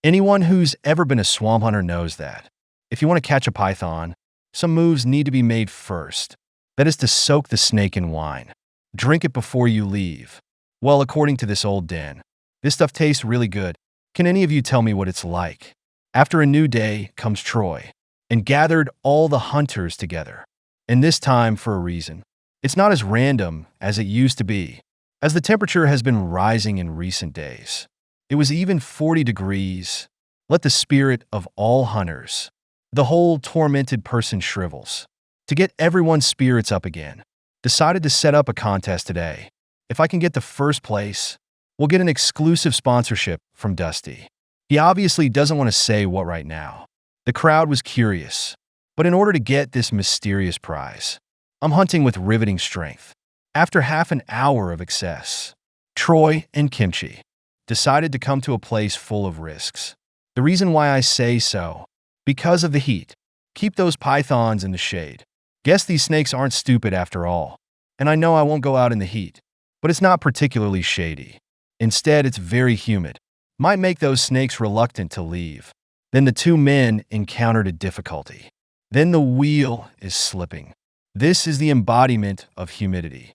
Anyone who's ever been a swamp hunter knows that. If you want to catch a python, some moves need to be made first. That is to soak the snake in wine. Drink it before you leave. Well, according to this old den, this stuff tastes really good. Can any of you tell me what it's like? After a new day comes Troy, and gathered all the hunters together. And this time for a reason. It's not as random as it used to be, as the temperature has been rising in recent days. It was even 40 degrees. Let the spirit of all hunters, the whole tormented person shrivels. To get everyone's spirits up again, decided to set up a contest today. If I can get the first place, we'll get an exclusive sponsorship from Dusty. He obviously doesn't want to say what right now. The crowd was curious, but in order to get this mysterious prize, I'm hunting with riveting strength. After half an hour of excess, Troy and Kimchi decided to come to a place full of risks. The reason why I say so, because of the heat. Keep those pythons in the shade. Guess these snakes aren't stupid after all. And I know I won't go out in the heat, but it's not particularly shady. Instead, it's very humid. Might make those snakes reluctant to leave. Then the two men encountered a difficulty. Then the wheel is slipping. This is the embodiment of humidity.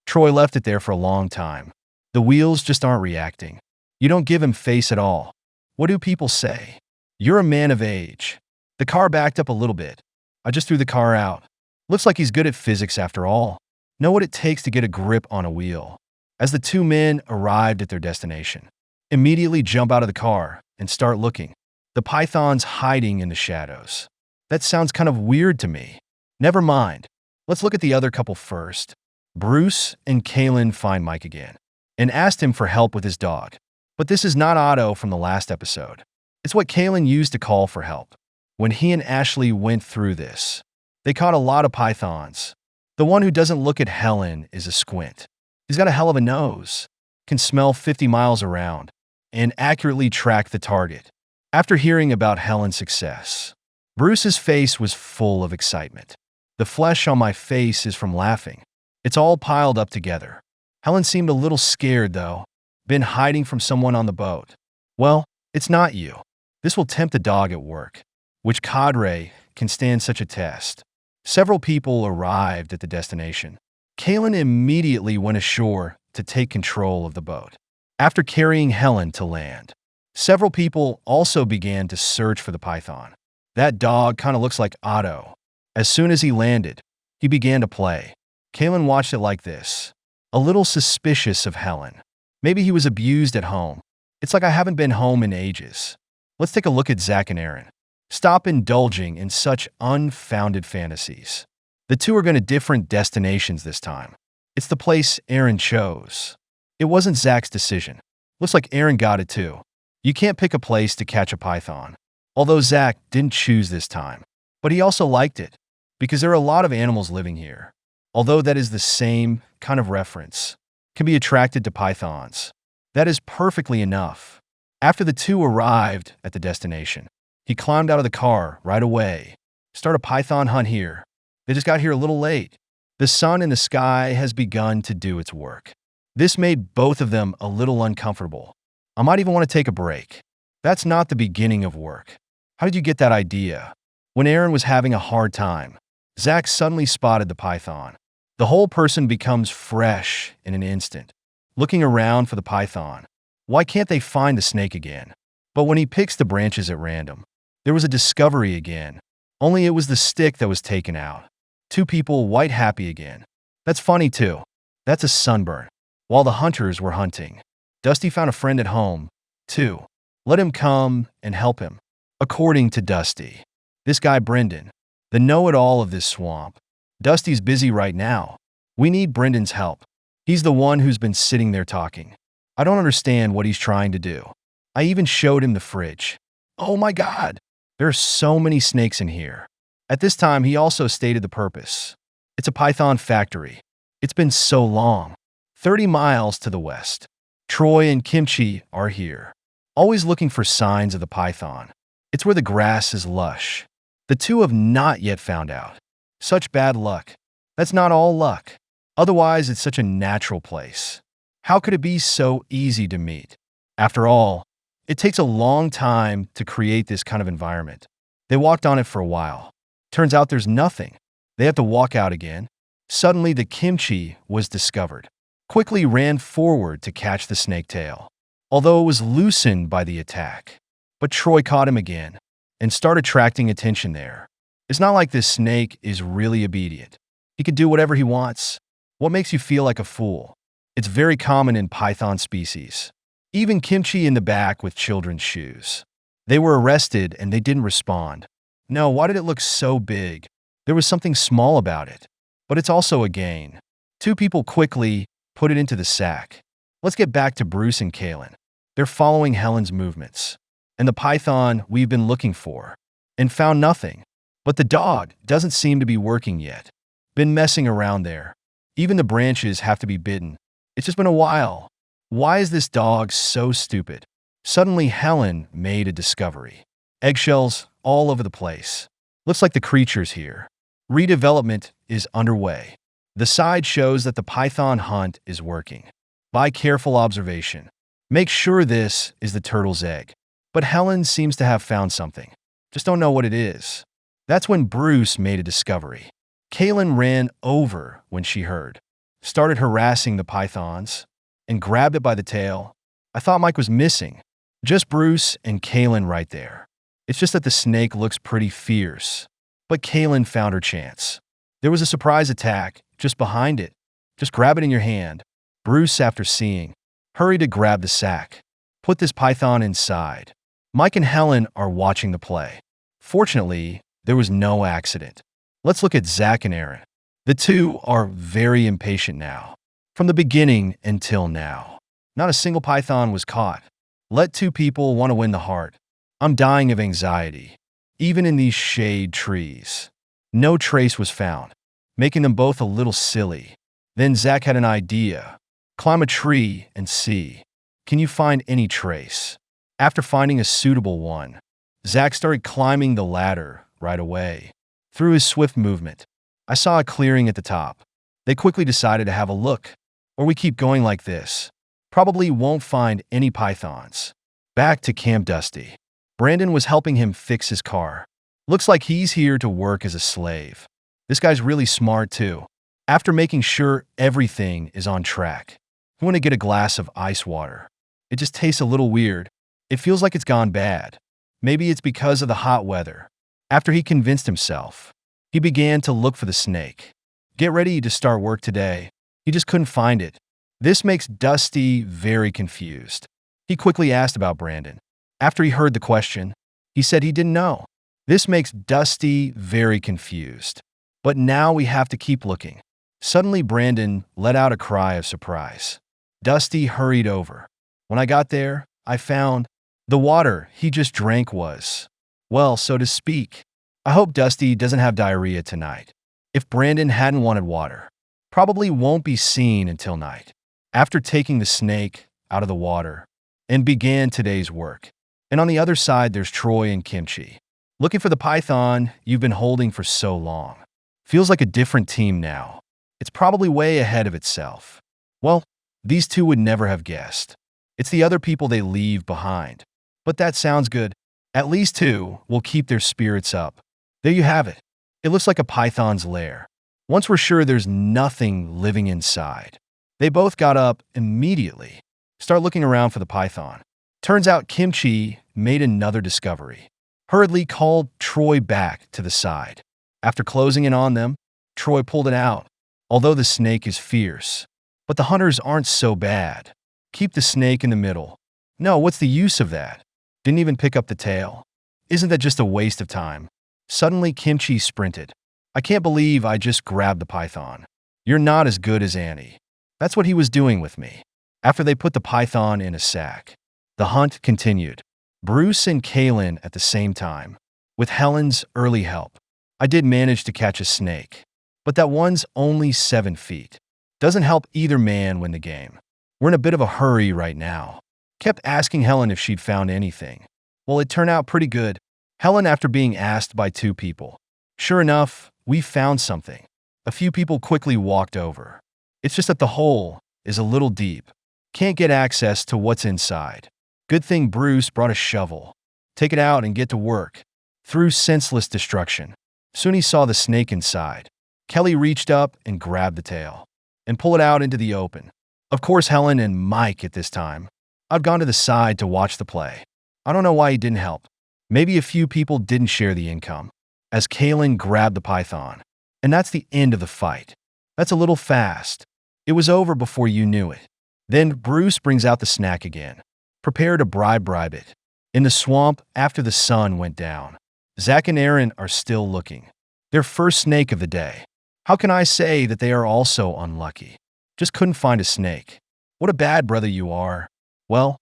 Troy left it there for a long time. The wheels just aren't reacting. You don't give him face at all. What do people say? You're a man of age. The car backed up a little bit. I just threw the car out. Looks like he's good at physics after all. Know what it takes to get a grip on a wheel. As the two men arrived at their destination, immediately jump out of the car and start looking. The python's hiding in the shadows. That sounds kind of weird to me. Never mind. Let's look at the other couple first. Bruce and Kalin find Mike again and asked him for help with his dog. But this is not Otto from the last episode. It's what Kalin used to call for help. When he and Ashley went through this, they caught a lot of pythons. The one who doesn't look at Helen is a squint. He's got a hell of a nose, can smell 50 miles around, and accurately track the target. After hearing about Helen's success, Bruce's face was full of excitement. The flesh on my face is from laughing. It's all piled up together. Helen seemed a little scared, though. Been hiding from someone on the boat. Well, it's not you. This will tempt the dog at work. Which cadre can stand such a test? Several people arrived at the destination. Kalin immediately went ashore to take control of the boat. After carrying Helen to land, several people also began to search for the python. That dog kind of looks like Otto. As soon as he landed, he began to play. Kalin watched it like this, a little suspicious of Helen. Maybe he was abused at home. It's like I haven't been home in ages. Let's take a look at Zach and Aaron. Stop indulging in such unfounded fantasies. The two are going to different destinations this time. It's the place Aaron chose. It wasn't Zach's decision. Looks like Aaron got it too. You can't pick a place to catch a python. Although Zach didn't choose this time. But he also liked it, because there are a lot of animals living here. Although that is the same kind of reference, can be attracted to pythons. That is perfectly enough. After the two arrived at the destination, he climbed out of the car right away. Start a python hunt here. They just got here a little late. The sun in the sky has begun to do its work. This made both of them a little uncomfortable. I might even want to take a break. That's not the beginning of work. How did you get that idea? When Aaron was having a hard time, Zach suddenly spotted the python. The whole person becomes fresh in an instant, looking around for the python. Why can't they find the snake again? But when he picks the branches at random, there was a discovery again. Only it was the stick that was taken out. Two people white happy again. That's funny too. That's a sunburn. While the hunters were hunting, Dusty found a friend at home, too. Let him come and help him. According to Dusty, this guy Brendan, the know-it-all of this swamp. Dusty's busy right now. We need Brendan's help. He's the one who's been sitting there talking. I don't understand what he's trying to do. I even showed him the fridge. Oh my God! There are so many snakes in here. At this time, he also stated the purpose. It's a python factory. It's been so long. 30 miles to the west. Troy and Kimchi are here, always looking for signs of the python. It's where the grass is lush. The two have not yet found out. Such bad luck. That's not all luck. Otherwise, it's such a natural place. How could it be so easy to meet? After all, It takes a long time to create this kind of environment. They walked on it for a while. Turns out there's nothing. They have to walk out again. Suddenly, the kimchi was discovered. Quickly ran forward to catch the snake tail, although it was loosened by the attack. But Troy caught him again and started attracting attention there. It's not like this snake is really obedient. He can do whatever he wants. What makes you feel like a fool? It's very common in python species. Even Kimchi in the back with children's shoes. They were arrested and they didn't respond. No, why did it look so big? There was something small about it. But it's also a gain. Two people quickly put it into the sack. Let's get back to Bruce and Kalin. They're following Helen's movements. And the python we've been looking for. And found nothing. But the dog doesn't seem to be working yet. Been messing around there. Even the branches have to be bitten. It's just been a while. Why is this dog so stupid? Suddenly, Helen made a discovery. Eggshells all over the place. Looks like the creature's here. Redevelopment is underway. The side shows that the python hunt is working. By careful observation. Make sure this is the turtle's egg. But Helen seems to have found something. Just don't know what it is. That's when Bruce made a discovery. Kalin ran over when she heard. Started harassing the pythons and grabbed it by the tail. I thought Mike was missing. Just Bruce and Kalin right there. It's just that the snake looks pretty fierce. But Kalin found her chance. There was a surprise attack just behind it. Just grab it in your hand. Bruce, after seeing, hurried to grab the sack. Put this python inside. Mike and Helen are watching the play. Fortunately, there was no accident. Let's look at Zach and Aaron. The two are very impatient now. From the beginning until now. Not a single python was caught. Let two people want to win the heart. I'm dying of anxiety. Even in these shade trees. No trace was found, making them both a little silly. Then Zach had an idea. Climb a tree and see. Can you find any trace? After finding a suitable one, Zach started climbing the ladder right away. Through his swift movement, I saw a clearing at the top. They quickly decided to have a look. Or we keep going like this. Probably won't find any pythons. Back to Camp Dusty. Brandon was helping him fix his car. Looks like he's here to work as a slave. This guy's really smart too. After making sure everything is on track, I want to get a glass of ice water. It just tastes a little weird. It feels like it's gone bad. Maybe it's because of the hot weather. After he convinced himself, he began to look for the snake. Get ready to start work today. He just couldn't find it. This makes Dusty very confused. He quickly asked about Brandon. After he heard the question, he said he didn't know. This makes Dusty very confused. But now we have to keep looking. Suddenly, Brandon let out a cry of surprise. Dusty hurried over. When I got there, I found the water he just drank was, well, so to speak. I hope Dusty doesn't have diarrhea tonight. If Brandon hadn't wanted water, probably won't be seen until night. After taking the snake out of the water and began today's work. And on the other side, there's Troy and Kimchi. Looking for the python you've been holding for so long. Feels like a different team now. It's probably way ahead of itself. Well, these two would never have guessed. It's the other people they leave behind. But that sounds good. At least two will keep their spirits up. There you have it. It looks like a python's lair. Once we're sure there's nothing living inside, they both got up immediately. Start looking around for the python. Turns out Kimchi made another discovery. Hurriedly called Troy back to the side. After closing in on them, Troy pulled it out. Although the snake is fierce. But the hunters aren't so bad. Keep the snake in the middle. No, what's the use of that? Didn't even pick up the tail. Isn't that just a waste of time? Suddenly, Kimchi sprinted. I can't believe I just grabbed the python. You're not as good as Annie. That's what he was doing with me. After they put the python in a sack, the hunt continued. Bruce and Kalin at the same time. With Helen's early help, I did manage to catch a snake. But that one's only 7 feet. Doesn't help either man win the game. We're in a bit of a hurry right now. Kept asking Helen if she'd found anything. Well, it turned out pretty good. Helen, after being asked by 2 people. Sure enough, we found something. A few people quickly walked over. It's just that the hole is a little deep. Can't get access to what's inside. Good thing Bruce brought a shovel. Take it out and get to work. Through senseless destruction. Soon he saw the snake inside. Kelly reached up and grabbed the tail and pulled it out into the open. Of course, Helen and Mike at this time. I'd gone to the side to watch the play. I don't know why he didn't help. Maybe a few people didn't share the income. As Kalin grabbed the python. And that's the end of the fight. That's a little fast. It was over before you knew it. Then Bruce brings out the snack again. Prepare to bribe it. In the swamp, after the sun went down, Zach and Aaron are still looking. Their first snake of the day. How can I say that they are also unlucky? Just couldn't find a snake. What a bad brother you are. Well,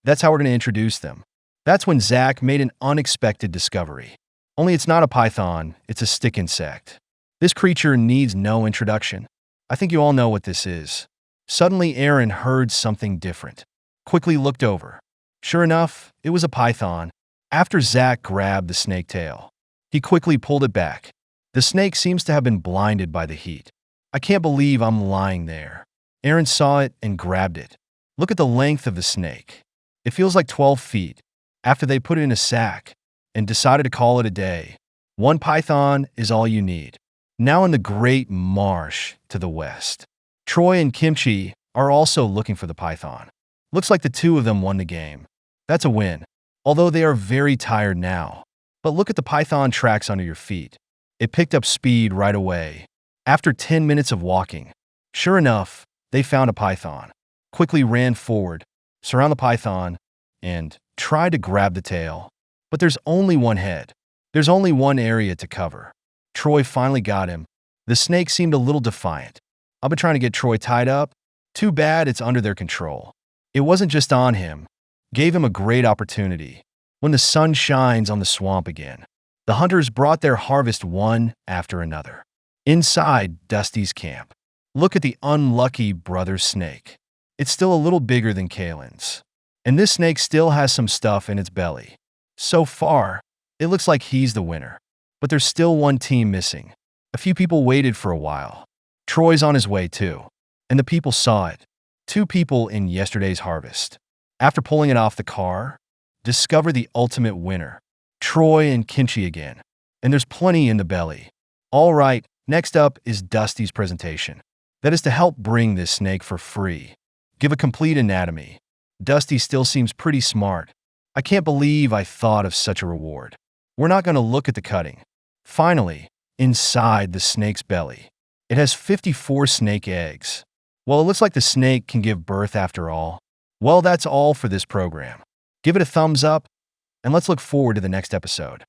that's how we're going to introduce them. That's when Zach made an unexpected discovery. Only it's not a python, it's a stick insect. This creature needs no introduction. I think you all know what this is. Suddenly, Aaron heard something different. Quickly looked over. Sure enough, it was a python. After Zach grabbed the snake tail, he quickly pulled it back. The snake seems to have been blinded by the heat. I can't believe I'm lying there. Aaron saw it and grabbed it. Look at the length of the snake. It feels like 12 feet. After they put it in a sack and decided to call it a day. One python is all you need. Now in the great marsh to the west, Troy and Kimchi are also looking for the python. Looks like the two of them won the game. That's a win, although they are very tired now. But look at the python tracks under your feet. It picked up speed right away. After 10 minutes of walking, sure enough, they found a python. Quickly ran forward, surround the python, and tried to grab the tail. But there's only one head. There's only one area to cover. Troy finally got him. The snake seemed a little defiant. I've been trying to get Troy tied up. Too bad it's under their control. It wasn't just on him. Gave him a great opportunity. When the sun shines on the swamp again, the hunters brought their harvest one after another. Inside Dusty's camp, look at the unlucky brother snake. It's still a little bigger than Kalin's. And this snake still has some stuff in its belly. So far, it looks like he's the winner. But there's still one team missing. A few people waited for a while. Troy's on his way too. And the people saw it. Two people in yesterday's harvest. After pulling it off the car, discover the ultimate winner. Troy and Kimchi again. And there's plenty in the belly. All right, next up is Dusty's presentation. That is to help bring this snake for free. Give a complete anatomy. Dusty still seems pretty smart. I can't believe I thought of such a reward. We're not going to look at the cutting. Finally, inside the snake's belly, it has 54 snake eggs. Well, it looks like the snake can give birth after all. Well, that's all for this program. Give it a thumbs up, and let's look forward to the next episode.